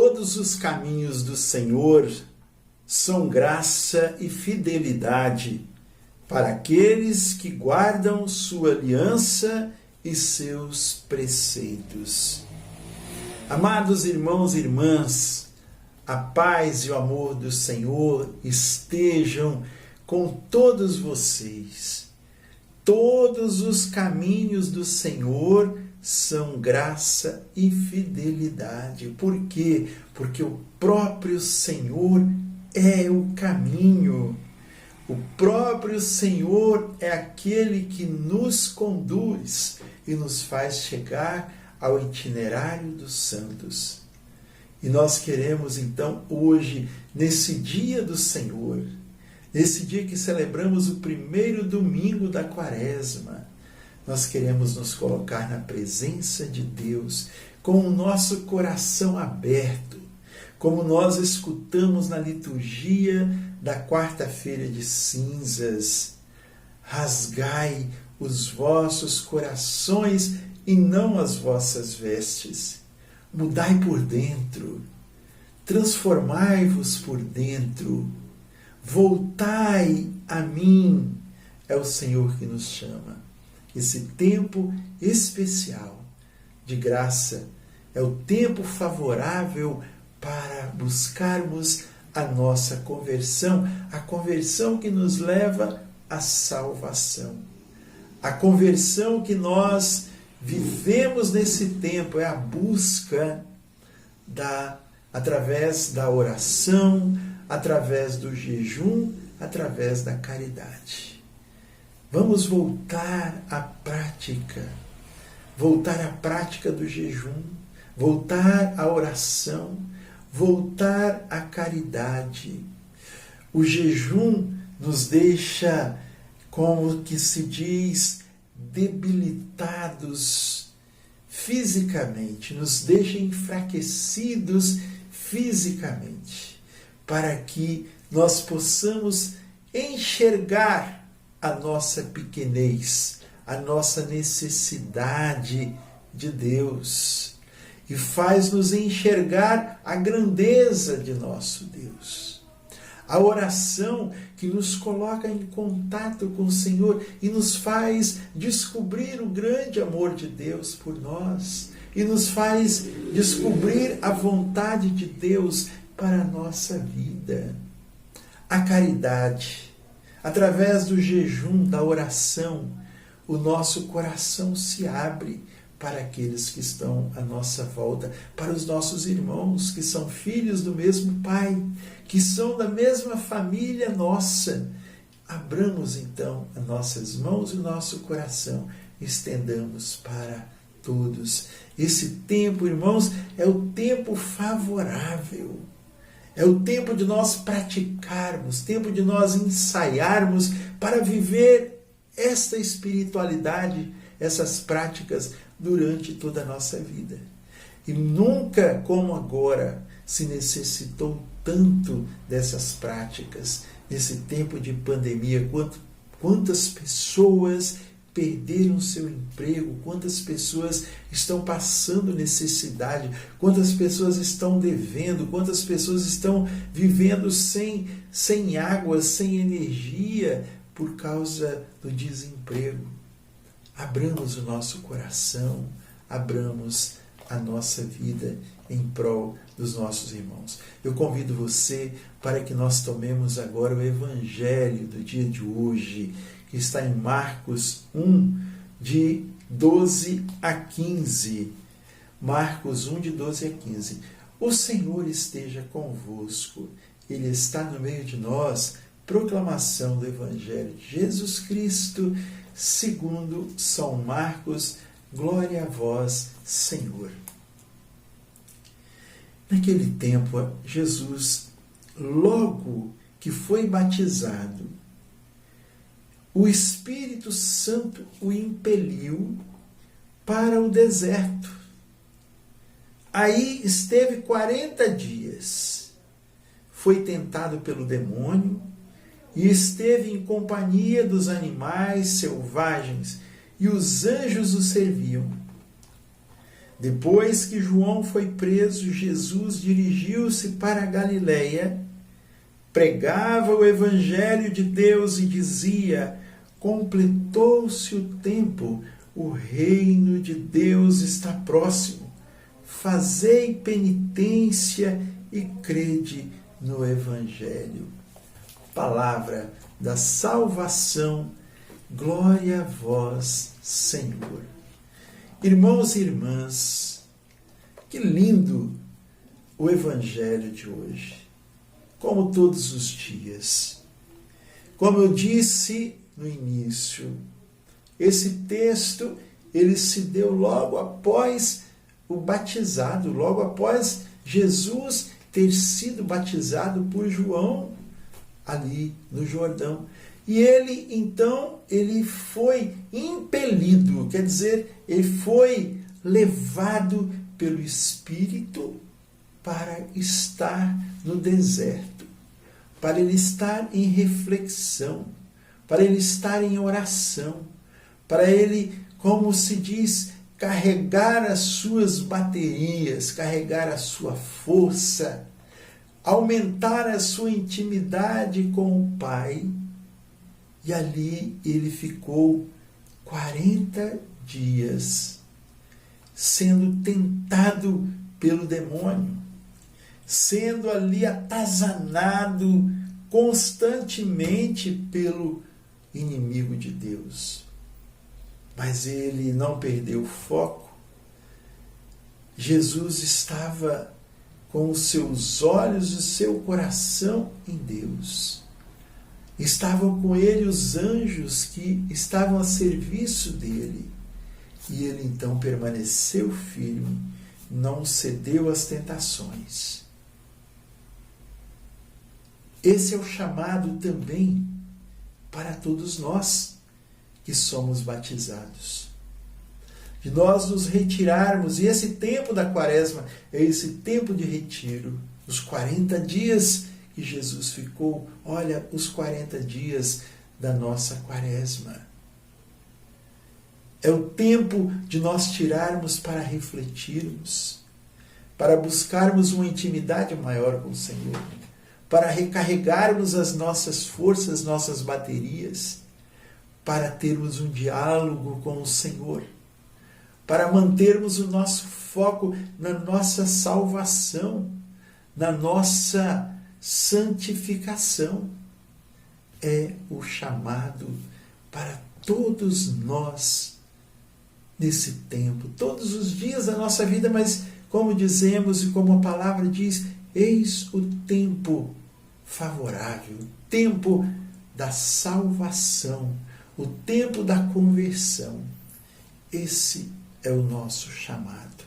Todos os caminhos do Senhor são graça e fidelidade para aqueles que guardam sua aliança e seus preceitos. Amados irmãos e irmãs, a paz e o amor do Senhor estejam com todos vocês. Todos os caminhos do Senhor são graça e fidelidade. Por quê? Porque o próprio Senhor é o caminho. O próprio Senhor é aquele que nos conduz e nos faz chegar ao itinerário dos santos. E nós queremos então hoje, nesse dia do Senhor, nesse dia que celebramos o primeiro domingo da Quaresma, nós queremos nos colocar na presença de Deus com o nosso coração aberto, como nós escutamos na liturgia da quarta-feira de cinzas. Rasgai os vossos corações e não as vossas vestes. Mudai por dentro, transformai-vos por dentro, voltai a mim. É o Senhor que nos chama. Esse tempo especial de graça é o tempo favorável para buscarmos a nossa conversão, a conversão que nos leva à salvação. A conversão que nós vivemos nesse tempo é a busca através da oração, através do jejum, através da caridade. Vamos voltar à prática do jejum, voltar à oração, voltar à caridade. O jejum nos deixa, como que se diz, debilitados fisicamente, nos deixa enfraquecidos fisicamente, para que nós possamos enxergar a nossa pequenez, a nossa necessidade de Deus, e faz-nos enxergar a grandeza de nosso Deus. A oração que nos coloca em contato com o Senhor e nos faz descobrir o grande amor de Deus por nós, e nos faz descobrir a vontade de Deus para a nossa vida. A caridade. Através do jejum, da oração, o nosso coração se abre para aqueles que estão à nossa volta, para os nossos irmãos que são filhos do mesmo Pai, que são da mesma família nossa. Abramos então as nossas mãos e o nosso coração, estendamos para todos. Esse tempo, irmãos, é o tempo favorável. É o tempo de nós praticarmos, tempo de nós ensaiarmos para viver esta espiritualidade, essas práticas durante toda a nossa vida. E nunca como agora se necessitou tanto dessas práticas. Nesse tempo de pandemia, quantas pessoas perderam seu emprego, quantas pessoas estão passando necessidade, quantas pessoas estão devendo, quantas pessoas estão vivendo sem água, sem energia por causa do desemprego. Abramos o nosso coração, abramos a nossa vida em prol dos nossos irmãos. Eu convido você para que nós tomemos agora o Evangelho do dia de hoje, que está em Marcos 1, de 12 a 15. Marcos 1, de 12 a 15. O Senhor esteja convosco. Ele está no meio de nós. Proclamação do Evangelho de Jesus Cristo, segundo São Marcos. Glória a vós, Senhor. Naquele tempo, Jesus, logo que foi batizado, o Espírito Santo o impeliu para o deserto. Aí esteve 40 dias. Foi tentado pelo demônio e esteve em companhia dos animais selvagens, e os anjos o serviam. Depois que João foi preso, Jesus dirigiu-se para a Galileia, pregava o Evangelho de Deus e dizia: completou-se o tempo, o reino de Deus está próximo. Fazei penitência e crede no Evangelho. Palavra da salvação, glória a vós, Senhor. Irmãos e irmãs, que lindo o Evangelho de hoje, como todos os dias. Como eu disse no início, esse texto ele se deu logo após o batizado, logo após Jesus ter sido batizado por João ali no Jordão. E ele, então, ele foi impelido, quer dizer, ele foi levado pelo Espírito para estar no deserto, para ele estar em reflexão, para ele estar em oração, para ele, como se diz, carregar as suas baterias, carregar a sua força, aumentar a sua intimidade com o Pai. E ali ele ficou 40 dias sendo tentado pelo demônio, sendo ali atazanado constantemente pelo inimigo de Deus. Mas ele não perdeu o foco. Jesus estava com os seus olhos e seu coração em Deus. Estavam com ele os anjos que estavam a serviço dele. E ele então permaneceu firme, não cedeu às tentações. Esse é o chamado também para todos nós que somos batizados. De nós nos retirarmos, e esse tempo da quaresma é esse tempo de retiro, os 40 dias que Jesus ficou, olha, os 40 dias da nossa quaresma. É o tempo de nós tirarmos para refletirmos, para buscarmos uma intimidade maior com o Senhor, para recarregarmos as nossas forças, nossas baterias, para termos um diálogo com o Senhor, para mantermos o nosso foco na nossa salvação, na nossa santificação. É o chamado para todos nós nesse tempo, todos os dias da nossa vida, mas como dizemos e como a palavra diz, eis o tempo favorável, o tempo da salvação, o tempo da conversão. Esse é o nosso chamado.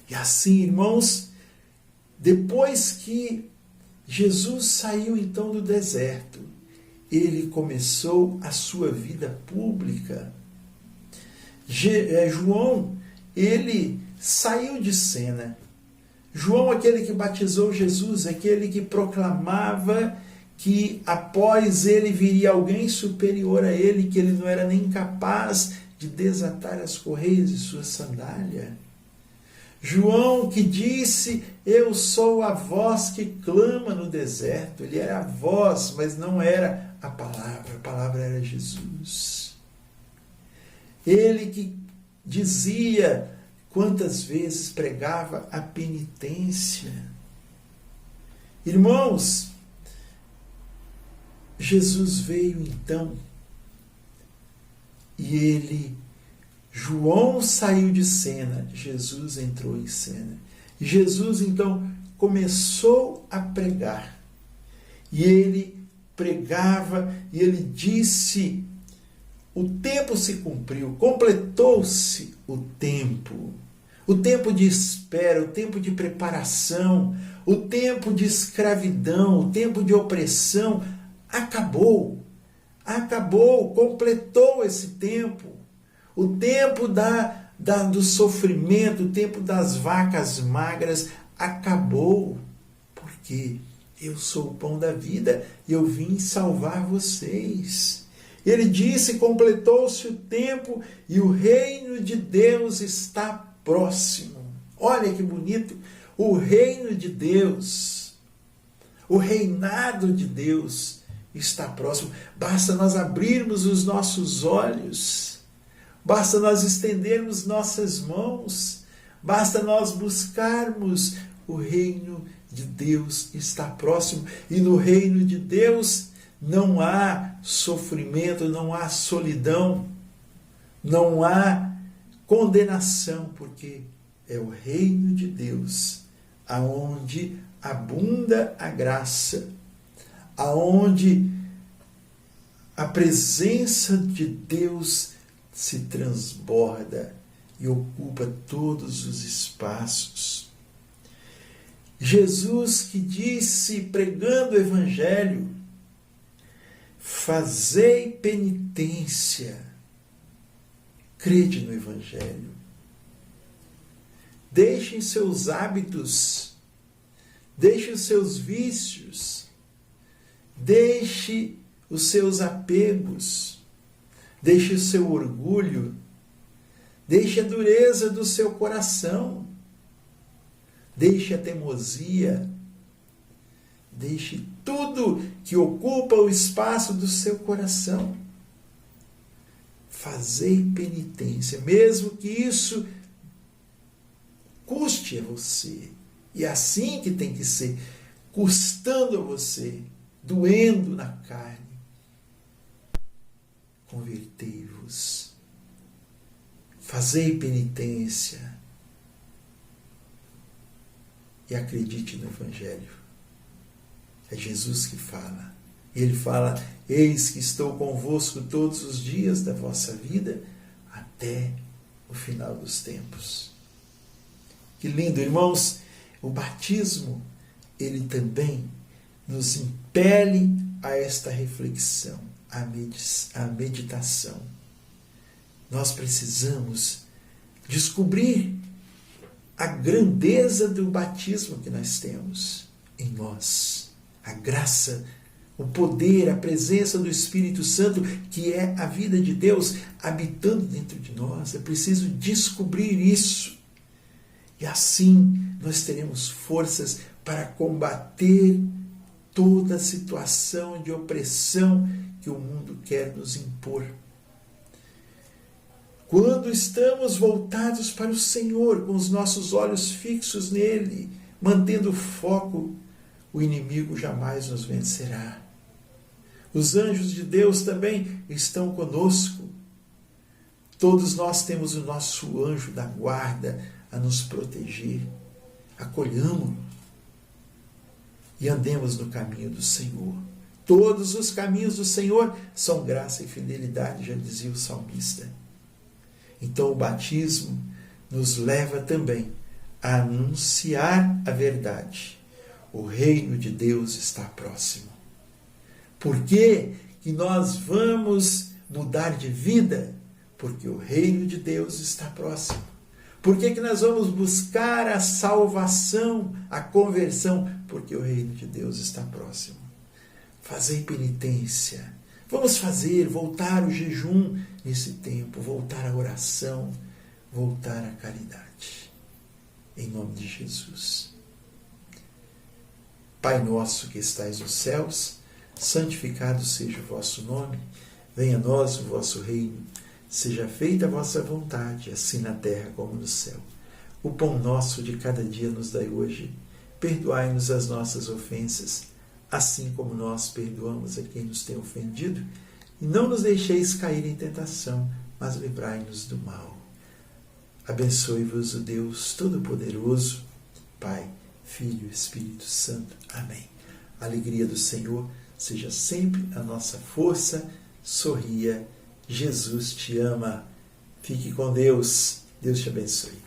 E assim, irmãos, depois que Jesus saiu então do deserto, ele começou a sua vida pública. João, ele saiu de cena. João, aquele que batizou Jesus, aquele que proclamava que após ele viria alguém superior a ele, que ele não era nem capaz de desatar as correias de sua sandália. João que disse, eu sou a voz que clama no deserto. Ele era a voz, mas não era a palavra era Jesus. Ele que dizia, quantas vezes pregava a penitência. Irmãos, Jesus veio então e João saiu de cena, Jesus entrou em cena. E Jesus então começou a pregar. E ele pregava e ele disse, o tempo se cumpriu, completou-se o tempo de espera, o tempo de preparação, o tempo de escravidão, o tempo de opressão, acabou, completou esse tempo. O tempo do sofrimento, o tempo das vacas magras acabou. Porque eu sou o pão da vida e eu vim salvar vocês. Ele disse, completou-se o tempo e o reino de Deus está próximo. Olha que bonito! O reino de Deus, o reinado de Deus está próximo. Basta nós abrirmos os nossos olhos, basta nós estendermos nossas mãos, basta nós buscarmos. O reino de Deus está próximo. E no reino de Deus não há sofrimento, não há solidão, não há condenação, porque é o reino de Deus, aonde abunda a graça, aonde a presença de Deus se transborda e ocupa todos os espaços. Jesus que disse, pregando o Evangelho, fazei penitência, crede no Evangelho, deixem seus hábitos, deixe os seus vícios, deixe os seus apegos, deixe o seu orgulho, deixe a dureza do seu coração, deixe a teimosia, deixe tudo que ocupa o espaço do seu coração. Fazei penitência, mesmo que isso custe a você. E é assim que tem que ser, custando a você, doendo na carne. Convertei-vos, fazei penitência e acredite no Evangelho. É Jesus que fala. Ele fala, eis que estou convosco todos os dias da vossa vida até o final dos tempos. Que lindo, irmãos! O batismo, ele também nos impele a esta reflexão, a meditação. Nós precisamos descobrir a grandeza do batismo que nós temos em nós. A graça, o poder, a presença do Espírito Santo, que é a vida de Deus habitando dentro de nós. É preciso descobrir isso. E assim nós teremos forças para combater toda situação de opressão que o mundo quer nos impor. Quando estamos voltados para o Senhor, com os nossos olhos fixos nele, mantendo o foco, o inimigo jamais nos vencerá. Os anjos de Deus também estão conosco. Todos nós temos o nosso anjo da guarda a nos proteger. Acolhamo-lo e andemos no caminho do Senhor. Todos os caminhos do Senhor são graça e fidelidade, já dizia o salmista. Então o batismo nos leva também a anunciar a verdade. O reino de Deus está próximo. Por que que nós vamos mudar de vida? Porque o reino de Deus está próximo. Por que que nós vamos buscar a salvação, a conversão? Porque o reino de Deus está próximo. Fazei penitência. Vamos voltar o jejum nesse tempo, voltar a oração, voltar à caridade. Em nome de Jesus. Pai nosso que estais nos céus, santificado seja o vosso nome, venha a nós o vosso reino, seja feita a vossa vontade, assim na terra como no céu. O pão nosso de cada dia nos dai hoje, perdoai-nos as nossas ofensas, assim como nós perdoamos a quem nos tem ofendido, e não nos deixeis cair em tentação, mas livrai-nos do mal. Abençoe-vos o Deus Todo-Poderoso, Pai, Filho e Espírito Santo. Amém. A alegria do Senhor seja sempre a nossa força. Sorria. Jesus te ama. Fique com Deus. Deus te abençoe.